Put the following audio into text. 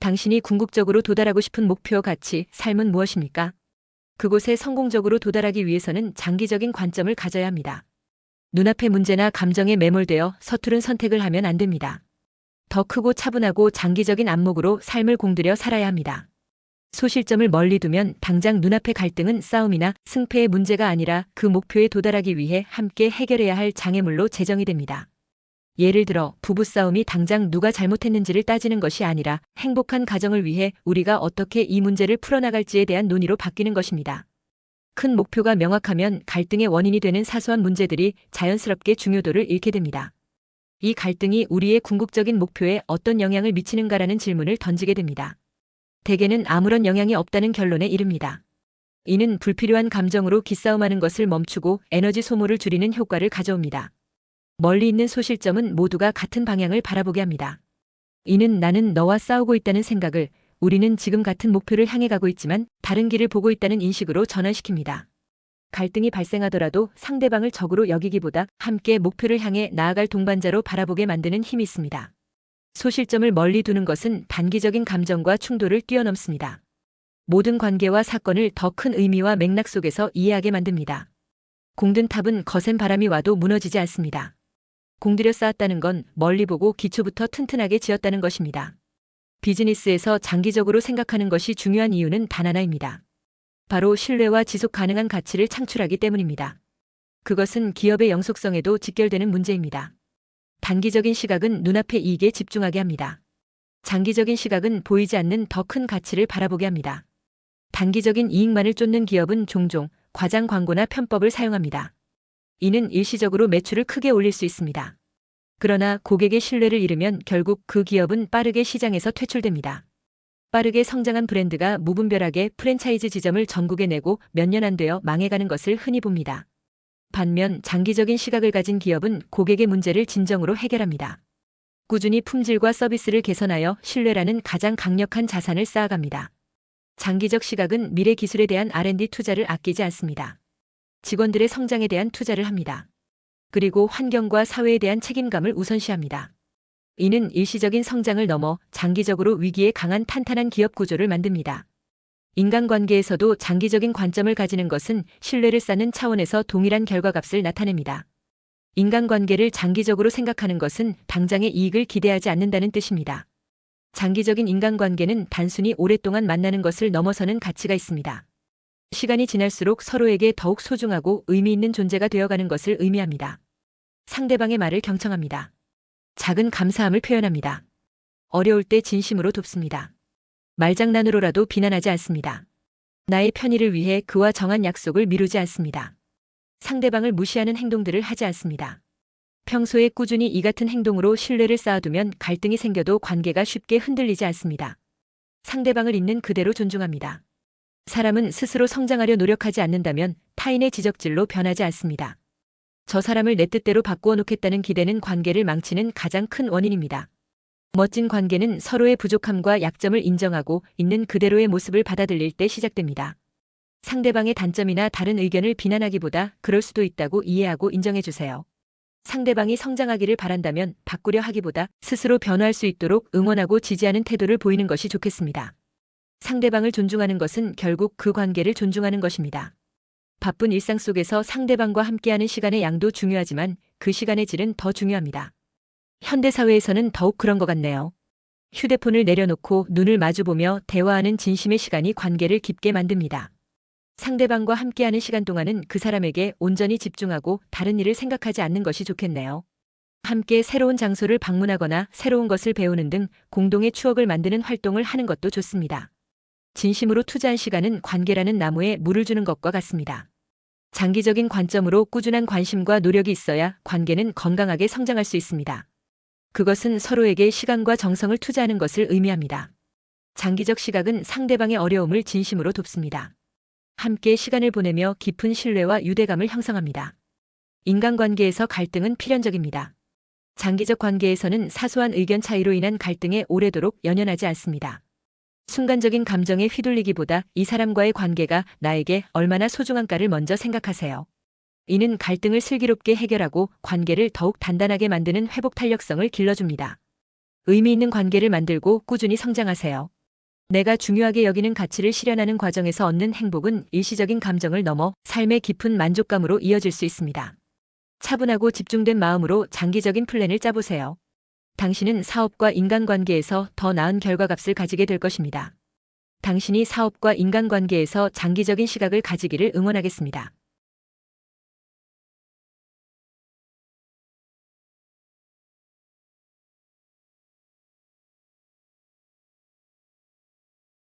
당신이 궁극적으로 도달하고 싶은 목표, 가치, 삶은 무엇입니까? 그곳에 성공적으로 도달하기 위해서는 장기적인 관점을 가져야 합니다. 눈앞의 문제나 감정에 매몰되어 서투른 선택을 하면 안 됩니다. 더 크고 차분하고 장기적인 안목으로 삶을 공들여 살아야 합니다. 소실점을 멀리 두면 당장 눈앞의 갈등은 싸움이나 승패의 문제가 아니라 그 목표에 도달하기 위해 함께 해결해야 할 장애물로 재정이 됩니다. 예를 들어 부부싸움이 당장 누가 잘못했는지를 따지는 것이 아니라 행복한 가정을 위해 우리가 어떻게 이 문제를 풀어나갈지에 대한 논의로 바뀌는 것입니다. 큰 목표가 명확하면 갈등의 원인이 되는 사소한 문제들이 자연스럽게 중요도를 잃게 됩니다. 이 갈등이 우리의 궁극적인 목표에 어떤 영향을 미치는가라는 질문을 던지게 됩니다. 대개는 아무런 영향이 없다는 결론에 이릅니다. 이는 불필요한 감정으로 기싸움하는 것을 멈추고 에너지 소모를 줄이는 효과를 가져옵니다. 멀리 있는 소실점은 모두가 같은 방향을 바라보게 합니다. 이는 나는 너와 싸우고 있다는 생각을, 우리는 지금 같은 목표를 향해 가고 있지만 다른 길을 보고 있다는 인식으로 전환시킵니다. 갈등이 발생하더라도 상대방을 적으로 여기기보다 함께 목표를 향해 나아갈 동반자로 바라보게 만드는 힘이 있습니다. 소실점을 멀리 두는 것은 단기적인 감정과 충돌을 뛰어넘습니다. 모든 관계와 사건을 더 큰 의미와 맥락 속에서 이해하게 만듭니다. 공든 탑은 거센 바람이 와도 무너지지 않습니다. 공들여 쌓았다는 건 멀리 보고 기초부터 튼튼하게 지었다는 것입니다. 비즈니스에서 장기적으로 생각하는 것이 중요한 이유는 단 하나입니다. 바로 신뢰와 지속 가능한 가치를 창출하기 때문입니다. 그것은 기업의 영속성에도 직결되는 문제입니다. 단기적인 시각은 눈앞의 이익에 집중하게 합니다. 장기적인 시각은 보이지 않는 더 큰 가치를 바라보게 합니다. 단기적인 이익만을 쫓는 기업은 종종 과장 광고나 편법을 사용합니다. 이는 일시적으로 매출을 크게 올릴 수 있습니다. 그러나 고객의 신뢰를 잃으면 결국 그 기업은 빠르게 시장에서 퇴출됩니다. 빠르게 성장한 브랜드가 무분별하게 프랜차이즈 지점을 전국에 내고 몇 년 안 되어 망해가는 것을 흔히 봅니다. 반면 장기적인 시각을 가진 기업은 고객의 문제를 진정으로 해결합니다. 꾸준히 품질과 서비스를 개선하여 신뢰라는 가장 강력한 자산을 쌓아갑니다. 장기적 시각은 미래 기술에 대한 R&D 투자를 아끼지 않습니다. 직원들의 성장에 대한 투자를 합니다. 그리고 환경과 사회에 대한 책임감을 우선시합니다. 이는 일시적인 성장을 넘어 장기적으로 위기에 강한 탄탄한 기업 구조를 만듭니다. 인간관계에서도 장기적인 관점을 가지는 것은 신뢰를 쌓는 차원에서 동일한 결과값을 나타냅니다. 인간관계를 장기적으로 생각하는 것은 당장의 이익을 기대하지 않는다는 뜻입니다. 장기적인 인간관계는 단순히 오랫동안 만나는 것을 넘어서는 가치가 있습니다. 시간이 지날수록 서로에게 더욱 소중하고 의미 있는 존재가 되어가는 것을 의미합니다. 상대방의 말을 경청합니다. 작은 감사함을 표현합니다. 어려울 때 진심으로 돕습니다. 말장난으로라도 비난하지 않습니다. 나의 편의를 위해 그와 정한 약속을 미루지 않습니다. 상대방을 무시하는 행동들을 하지 않습니다. 평소에 꾸준히 이 같은 행동으로 신뢰를 쌓아두면 갈등이 생겨도 관계가 쉽게 흔들리지 않습니다. 상대방을 있는 그대로 존중합니다. 사람은 스스로 성장하려 노력하지 않는다면 타인의 지적질로 변하지 않습니다. 저 사람을 내 뜻대로 바꾸어 놓겠다는 기대는 관계를 망치는 가장 큰 원인입니다. 멋진 관계는 서로의 부족함과 약점을 인정하고 있는 그대로의 모습을 받아들일 때 시작됩니다. 상대방의 단점이나 다른 의견을 비난하기보다 그럴 수도 있다고 이해하고 인정해주세요. 상대방이 성장하기를 바란다면 바꾸려 하기보다 스스로 변화할 수 있도록 응원하고 지지하는 태도를 보이는 것이 좋겠습니다. 상대방을 존중하는 것은 결국 그 관계를 존중하는 것입니다. 바쁜 일상 속에서 상대방과 함께하는 시간의 양도 중요하지만 그 시간의 질은 더 중요합니다. 현대사회에서는 더욱 그런 것 같네요. 휴대폰을 내려놓고 눈을 마주보며 대화하는 진심의 시간이 관계를 깊게 만듭니다. 상대방과 함께하는 시간 동안은 그 사람에게 온전히 집중하고 다른 일을 생각하지 않는 것이 좋겠네요. 함께 새로운 장소를 방문하거나 새로운 것을 배우는 등 공동의 추억을 만드는 활동을 하는 것도 좋습니다. 진심으로 투자한 시간은 관계라는 나무에 물을 주는 것과 같습니다. 장기적인 관점으로 꾸준한 관심과 노력이 있어야 관계는 건강하게 성장할 수 있습니다. 그것은 서로에게 시간과 정성을 투자하는 것을 의미합니다. 장기적 시각은 상대방의 어려움을 진심으로 돕습니다. 함께 시간을 보내며 깊은 신뢰와 유대감을 형성합니다. 인간관계에서 갈등은 필연적입니다. 장기적 관계에서는 사소한 의견 차이로 인한 갈등에 오래도록 연연하지 않습니다. 순간적인 감정에 휘둘리기보다 이 사람과의 관계가 나에게 얼마나 소중한가를 먼저 생각하세요. 이는 갈등을 슬기롭게 해결하고 관계를 더욱 단단하게 만드는 회복 탄력성을 길러줍니다. 의미 있는 관계를 만들고 꾸준히 성장하세요. 내가 중요하게 여기는 가치를 실현하는 과정에서 얻는 행복은 일시적인 감정을 넘어 삶의 깊은 만족감으로 이어질 수 있습니다. 차분하고 집중된 마음으로 장기적인 플랜을 짜보세요. 당신은 사업과 인간관계에서 더 나은 결과값을 가지게 될 것입니다. 당신이 사업과 인간관계에서 장기적인 시각을 가지기를 응원하겠습니다.